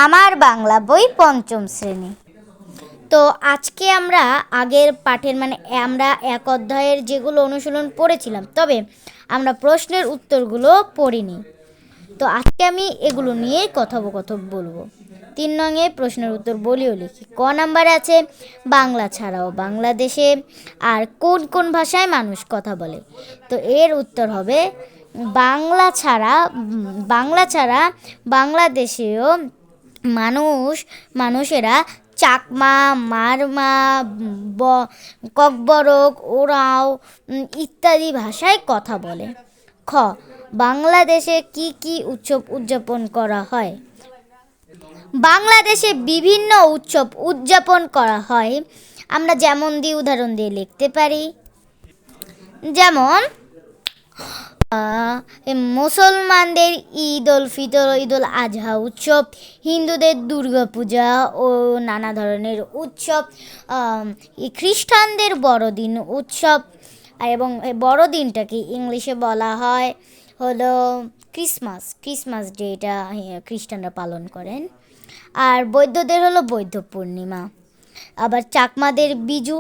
আমার বাংলা বই পঞ্চম শ্রেণী। তো আজকে আমরা আগের পাঠের আমরা এক অধ্যায়ের যেগুলো অনুশীলন পড়েছিলাম, তবে আমরা প্রশ্নের উত্তরগুলো পড়িনি। তো আজকে আমি এগুলো নিয়ে কথোপকথন বলবো। 3 নংয়ে প্রশ্নের উত্তর বলিও লিখি। ক নাম্বারে আছে বাংলা ছাড়াও বাংলাদেশে আর কোন কোন ভাষায় মানুষ কথা বলে। তো এর উত্তর হবে বাংলা ছাড়া বাংলাদেশেও মানুষেরা চাকমা, মারমা, ককবরক, ওরাও ইত্যাদি ভাষায় কথা বলে। খ বাংলাদেশে কি কি উৎসব উদযাপন করা হয়। বাংলাদেশে বিভিন্ন উৎসব উদযাপন করা হয়। আমরা উদাহরণ দিয়ে লিখতে পারি। যেমন মুসলমানদের ঈদ উল ফিতর, ঈদ উল আজহা উৎসব, হিন্দুদের দুর্গাপূজা ও নানা ধরনের উৎসব, খ্রিস্টানদের বড়দিন উৎসব, এবং বড়দিনটাকে ইংলিশে বলা হয় হলো ক্রিসমাস ডে, এটা খ্রিস্টানরা পালন করেন। আর বৌদ্ধদের হলো বৌদ্ধ পূর্ণিমা, আবার চাকমাদের বিজু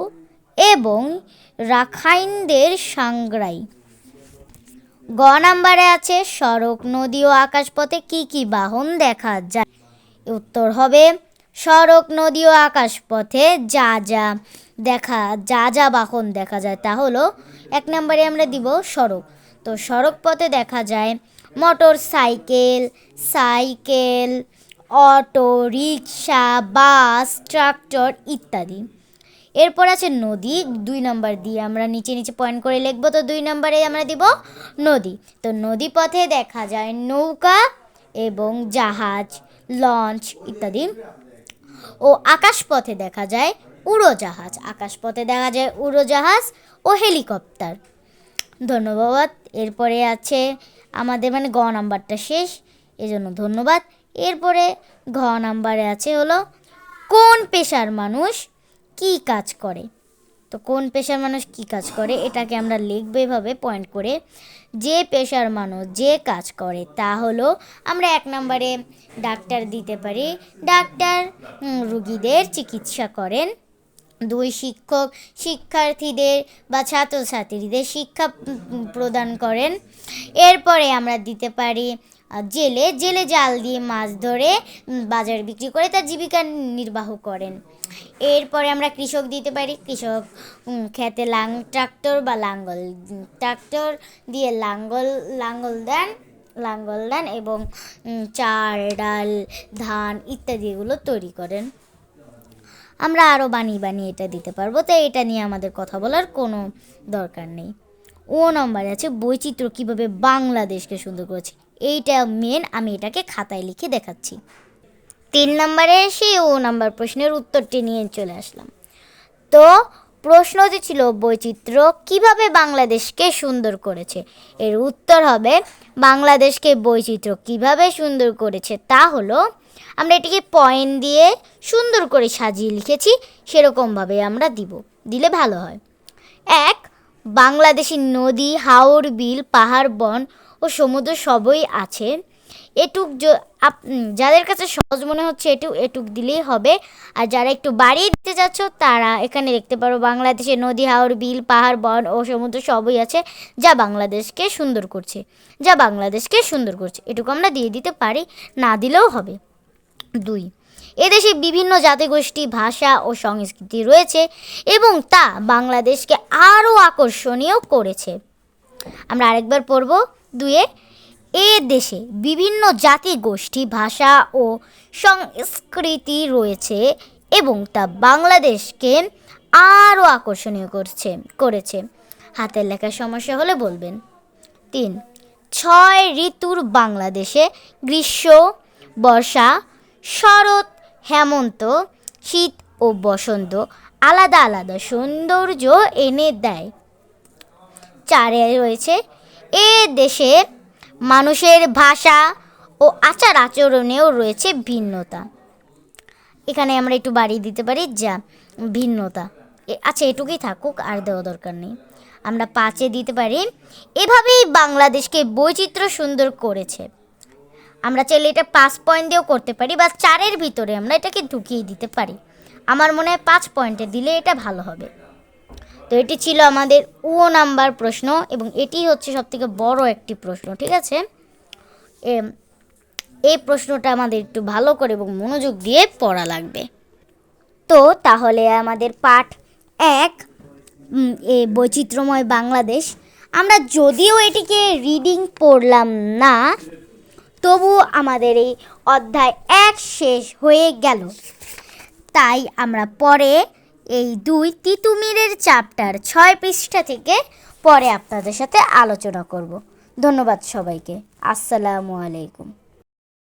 এবং রাখাইনদের সাংগ্রাই। গ নাম্বারে আছে সড়ক, নদী ও আকাশপথে কি কি বাহন দেখা যায়। উত্তর হবে সড়ক, নদী ও আকাশপথে যা যা বাহন দেখা যায় তা হলো, 1 নম্বরে আমরা দিব সড়ক। তো সড়ক পথে দেখা যায় মোটর সাইকেল, অটো, রিক্সা, বাস, ট্রাক্টর ইত্যাদি। এরপর আছে নদী। 2 নম্বর দিয়ে আমরা নিচে পয়েন্ট করে লিখব। তো 2 নম্বরে আমরা দিব নদী। তো নদী পথে দেখা যায় নৌকা এবং জাহাজ, লঞ্চ ইত্যাদি। ও আকাশ পথে দেখা যায় উড়োজাহাজ ও হেলিকপ্টার। ধন্যবাদ। এরপরে আছে আমাদের গ নাম্বারটা শেষ, এজন্য ধন্যবাদ। এরপরে ঘ নাম্বারে আছে হলো কোন পেশার মানুষ কি কাজ করে। তো কোন পেশার মানুষ কি কাজ করে এটাকে আমরা লিখব এভাবে পয়েন্ট করে। যে পেশার মানুষ যে কাজ করে তা হলো, আমরা 1 নম্বরে ডাক্তার দিতে পারি। ডাক্তার রোগীদের চিকিৎসা করেন। 2 শিক্ষক শিক্ষার্থীদের বা ছাত্রছাত্রীদের শিক্ষা প্রদান করেন। এরপরে আমরা দিতে পারি জেলে জাল দিয়ে মাছ ধরে বাজারে বিক্রি করে তার জীবিকা নির্বাহ করেন। এরপরে আমরা কৃষক দিতে পারি। কৃষক খেতে ট্রাক্টর দিয়ে লাঙ্গল দেন এবং চাল, ডাল, ধান ইত্যাদি এগুলো তৈরি করেন। আমরা আরও বানিয়ে এটা দিতে পারবো। তো এটা নিয়ে আমাদের কথা বলার কোনো দরকার নেই। ও নম্বরে আছে বৈচিত্র্য কিভাবে বাংলাদেশকে সুন্দর করেছে। এইটা মেন, আমি এটাকে খাতায় লিখে দেখাচ্ছি। 3 নম্বরে এসে ও নাম্বার প্রশ্নের উত্তরটি নিয়ে চলে আসলাম। তো প্রশ্নটি ছিল বৈচিত্র্য কিভাবে বাংলাদেশকে সুন্দর করেছে। এর উত্তর হবে বাংলাদেশকে বৈচিত্র্য কিভাবে সুন্দর করেছে তা হলো, আমরা এটিকে পয়েন্ট দিয়ে সুন্দর করে সাজিয়ে লিখেছি, সেরকমভাবে আমরা দিলে ভালো হয়। 1 বাংলাদেশি নদী, হাওর, বিল, পাহাড়, বন ও সমুদ্র সবই আছে। যাদের কাছে সহজ মনে হচ্ছে এটুক দিলেই হবে। আর যারা একটু বাড়িয়ে দিতে যাচ্ছ তারা এখানে দেখতে পারো বাংলাদেশে নদী, হাওর, বিল, পাহাড়, বন ও সমুদ্র সবই আছে, যা বাংলাদেশকে সুন্দর করছে। এটুকু আমরা দিয়ে দিতে পারি, না দিলেও হবে। 2 এদেশে বিভিন্ন জাতিগোষ্ঠী, ভাষা ও সংস্কৃতি রয়েছে এবং তা বাংলাদেশকে আরও আকর্ষণীয় করেছে। আমরা আরেকবার পড়ব। 2 এ দেশে বিভিন্ন জাতিগোষ্ঠী, ভাষা ও সংস্কৃতি রয়েছে এবং তা বাংলাদেশকে আরও আকর্ষণীয় করেছে। হাতের লেখার সমস্যা হলে বলবেন। 3 6 ঋতুর বাংলাদেশে গ্রীষ্ম, বর্ষা, শরৎ, হেমন্ত, শীত ও বসন্ত আলাদা আলাদা সৌন্দর্য এনে দেয়। 4 রয়েছে এ দেশে মানুষের ভাষা ও আচার আচরণেও রয়েছে ভিন্নতা। এখানে আমরা একটু বাড়িয়ে দিতে পারি যা ভিন্নতা। আচ্ছা, এটুকুই থাকুক, আর দেওয়া দরকার নেই। আমরা 5 দিতে পারি এভাবেই বাংলাদেশকে বৈচিত্র্য সুন্দর করেছে। আমরা চাইলে এটা 5 পয়েন্ট দিয়েও করতে পারি, বা 4-এর ভিতরে আমরা এটাকে ঢুকিয়ে দিতে পারি। আমার মনে হয় 5 পয়েন্টে দিলে এটা ভালো হবে। তো এটি ছিল আমাদের নাম্বার প্রশ্ন, এবং এটি হচ্ছে সবথেকে বড় একটি প্রশ্ন, ঠিক আছে। এই প্রশ্নটা আমাদের একটু ভালো করে এবং মনোযোগ দিয়ে পড়া লাগবে। তো তাহলে আমাদের পাঠ 1 বৈচিত্র্যময় বাংলাদেশ, আমরা যদিও এটিকে রিডিং পড়লাম না, তবু আমাদের এই অধ্যায় 1 শেষ হয়ে গেল। তাই আমরা পরে এই 2 তিতুমিরের চ্যাপ্টার 6 পৃষ্ঠা থেকে পরে আপনাদের সাথে আলোচনা করব। ধন্যবাদ সবাইকে। আসসালামু আলাইকুম।